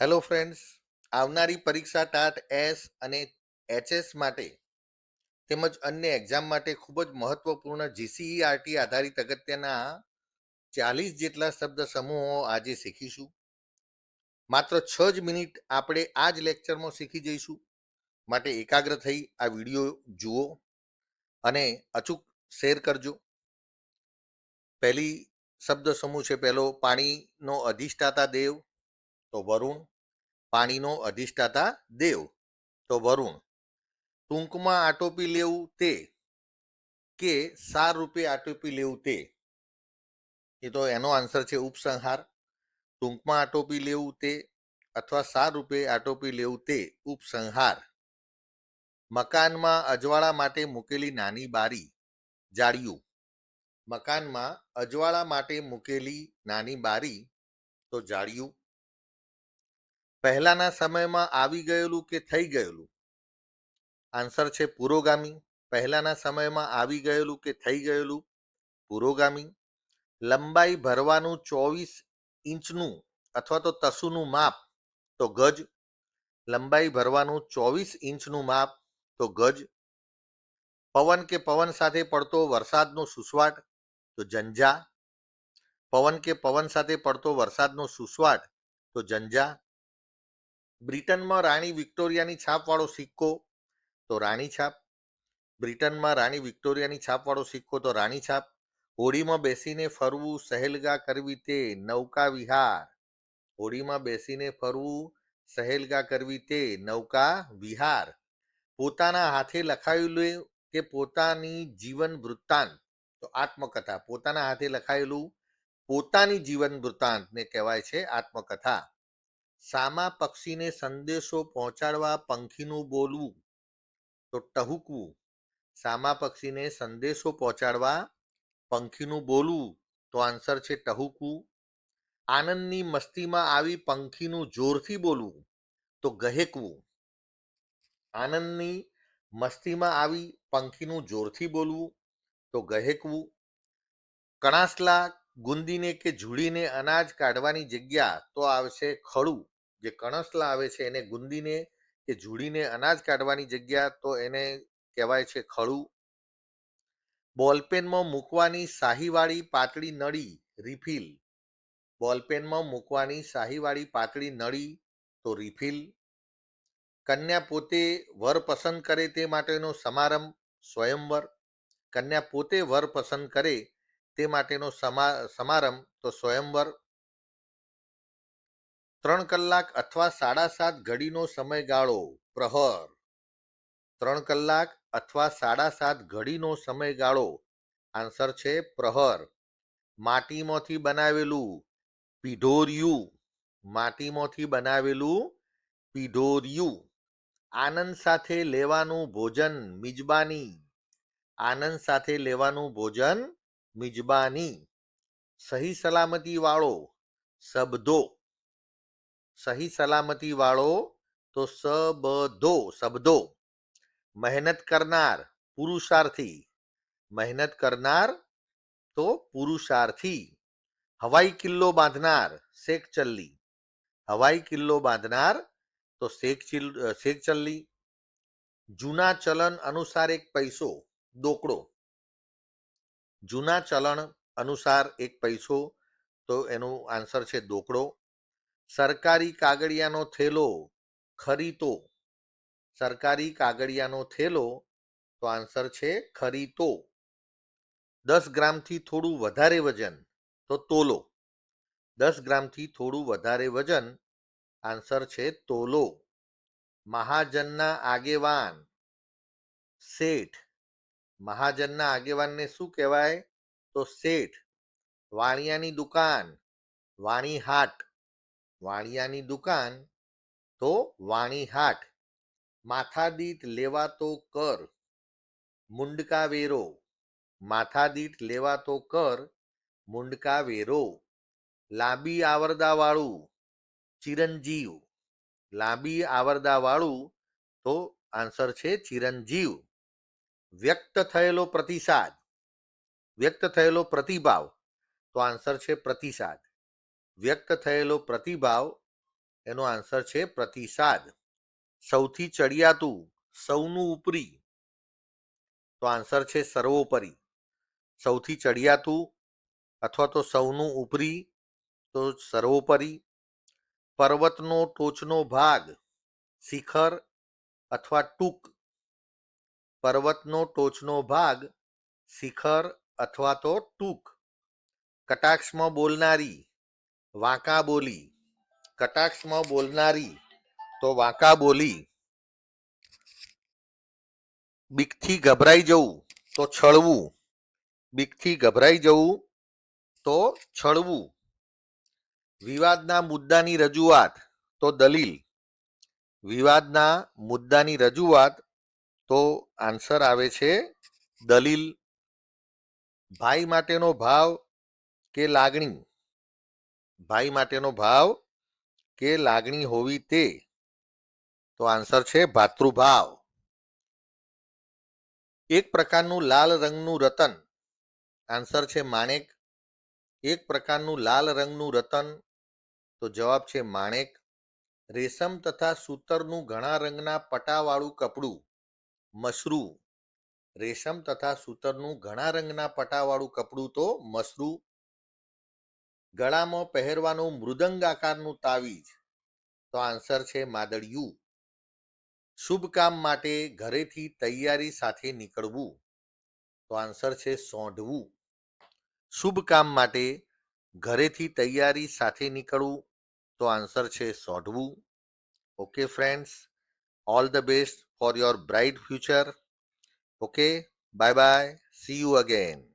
Hello friends, આવનારી પરીક્ષા TAT S અને એચએસ માટે તેમજ અન્ય એક્ઝામ માટે ખૂબ જ મહત્વપૂર્ણ જીસીઈઆરટી આધારિત અગત્યના 40 જેટલા શબ્દ સમૂહો આજે શીખીશું. માત્ર 6 જ મિનિટ આપણે આ જ લેક્ચરમાં શીખી જઈશું. માટે એકાગ્ર થઈ આ વિડીયો જુઓ અને અચૂક શેર કરજો. પહેલી શબ્દ સમૂહ છે પહેલો, પાણીનો અધિષ્ઠાતા દેવ તો વરુણ. પાણીનો અધિષ્ઠાતા દેવ તો વરુણ. ટૂંકમાં આટોપી લેવું તે કે સાર રૂપે આટોપી લેવું તે, એ તો એનો આન્સર છે ઉપસંહાર. ટૂંકમાં આટોપી લેવું તે અથવા સાર રૂપે આટોપી લેવું તે ઉપસંહાર. મકાનમાં અજવાળા માટે મૂકેલી નાની બારી જાળિયું. મકાનમાં અજવાળા માટે મૂકેલી નાની બારી તો જાળિયું. પહેલાના સમયમાં આવી ગયેલું કે થઈ ગયેલું, આન્સર છે પુરોગામી. પહેલાના સમયમાં આવી ગયેલું કે થઈ ગયેલું પુરોગામી. લંબાઈ ભરવાનું 24 ઇંચનું અથવા તો તસુનું માપ તો ગજ. લંબાઈ ભરવાનું 24 ઇંચનું માપ તો ગજ. પવન કે પવન સાથે પડતો વરસાદનો સુસવાટ તો જંજા. પવન કે પવન સાથે પડતો વરસાદનો સુસવાટ તો જંજા. બ્રિટનમાં રાણી વિક્ટોરિયાની છાપવાળો સિક્કો તો રાણી છાપ. બ્રિટનમાં રાણી વિક્ટોરિયાની છાપવાળો સિક્કો તો રાણી છાપ. હોડીમાં બેસીને ફરવું, સહેલગા કરવી તે નૌકા વિહાર. હોડીમાં બેસીને ફરવું, સહેલગા કરવી તે નૌકા વિહાર. પોતાના હાથે લખાયેલું કે પોતાની જીવન વૃત્તાંત તો આત્મકથા. પોતાના હાથે લખાયેલું પોતાની જીવન વૃત્તાંતને કહેવાય છે આત્મકથા. સામા પક્ષીને સંદેશો પહોંચાડવા પંખીનું બોલવું તો ટહુકવું. સામા પક્ષીને સંદેશો પહોંચાડવા પંખીનું બોલવું તો આન્સર છે ટહુકવું. આનંદની મસ્તીમાં આવી પંખીનું જોરથી બોલવું તો ગહેકવું. આનંદની મસ્તીમાં આવી પંખીનું જોરથી બોલવું તો ગહેકવું. કણાસલા ગુંદીને કે ઝૂડીને અનાજ કાઢવાની જગ્યા તો આવશે ખડું. જે કણસલા આવે છે એને ગુંદીને કે ઝૂડીને અનાજ કાઢવાની જગ્યા તો એને કહેવાય છે ખડું. બોલપેનમાં મૂકવાની શાહીવાળી પાતળી નળી રિફિલ. બોલપેનમાં મૂકવાની શાહીવાળી પાતળી નળી તો રિફિલ. કન્યા પોતે વર પસંદ કરે તે માટેનો સમારંભ સ્વયંવર. કન્યા પોતે વર પસંદ કરે તે માટેનો સમારંભ તો સ્વયંવર. 3 કલાક અથવા 7.5 ઘડીનો સમયગાળો પ્રહર. 3 કલાક અથવા 7.5 ઘડીનો સમયગાળો આન્સર છે પ્રહર. માટીમાંથી બનાવેલું પીઢોરિયું. માટીમાંથી બનાવેલું પીઢોરિયું. આનંદ સાથે લેવાનું ભોજન મિજબાની. આનંદ સાથે લેવાનું ભોજન મિજબાની. સહી સલામતી વાળો શબ્દો. સહી સલામતી વાળો તો શબ્દો શબ્દો. મહેનત કરનાર પુરુષાર્થી. મહેનત કરનાર તો પુરુષાર્થી. હવાઈ કિલ્લો બાંધનાર શેખ ચલ્લી. હવાઈ કિલ્લો બાંધનાર તો શેખ ચલ્લી. જૂના ચલણ અનુસાર એક પૈસો દોકડો. જૂના ચલણ અનુસાર એક પૈસો તો એનું આન્સર છે દોકડો. સરકારી કાગળિયાનો થેલો ખરીતો. સરકારી કાગળિયાનો થેલો તો આન્સર છે ખરીતો. 10 ગ્રામથી થોડું વધારે વજન તો તોલો. 10 ગ્રામથી થોડું વધારે વજન આન્સર છે તોલો. મહાજનના આગેવાન શેઠ. મહાજનના આગેવાનને શું કહેવાય તો શેઠ. વાણિયાની દુકાન વાણી હાટ. વાણિયાની દુકાન તો વાણી હાટ. માથાદીઠ લેવાતો કર મુંડકા વેરો. માથાદીઠ લેવાતો કર મુંડકા વેરો. લાંબી આવરદાવાળું ચિરંજીવ. લાંબી આવરદાવાળું તો આન્સર છે ચિરંજીવ. વ્યક્ત થયેલો પ્રતિસાદ. વ્યક્ત થયેલો પ્રતિભાવ તો આન્સર છે પ્રતિસાદ. વ્યક્ત થયેલો પ્રતિભાવ એનો આન્સર છે પ્રતિસાદ. સૌથી ચડિયાતું, સૌનું ઉપરી, તો આન્સર છે સર્વોપરી. સૌથી ચડિયાતું અથવા તો સૌનું ઉપરી તો સર્વોપરી. પર્વતનો ટોચનો ભાગ, શિખર અથવા ટૂંક. પર્વતનો ટોચનો ભાગ, શિખર અથવા તો ટૂંક. કટાક્ષમાં બોલનારી, વાંકા બોલી. કટાક્ષમાં બોલનારી તો વાંકા બોલી. બીકથી ગભરાઈ જવું તો છળવું. બીકથી ગભરાઈ જવું તો છળવું. વિવાદના મુદ્દાની રજૂઆત તો દલીલ. વિવાદના મુદ્દાની રજૂઆત તો આન્સર આવે છે દલીલ. ભાઈ માટેનો ભાવ કે લાગણી. ભાઈ માટેનો ભાવ કે લાગણી હોવી તે, તો આન્સર છે ભાતૃભાવ. એક પ્રકારનું લાલ રંગનું રતન, આન્સર છે માણેક. એક પ્રકારનું લાલ રંગનું રતન, તો જવાબ છે માણેક. રેશમ તથા સૂતરનું ઘણા રંગના પટાવાળું કપડું, મશરૂ. રેશમ તથા સૂતરનું ઘણા રંગના પટાવાળું કપડું તો મશરૂ. ગળામાં પહેરવાનું મૃદંગ આકારનું તાવીજ, તો આન્સર છે માદળિયું. શુભ કામ માટે ઘરેથી તૈયારી સાથે નીકળવું, તો આન્સર છે સોંઢવું. શુભ કામ માટે ઘરેથી તૈયારી સાથે નીકળવું, તો આન્સર છે સોંઢવું. Okay friends, all the best for your bright future. Okay, bye bye, see you again.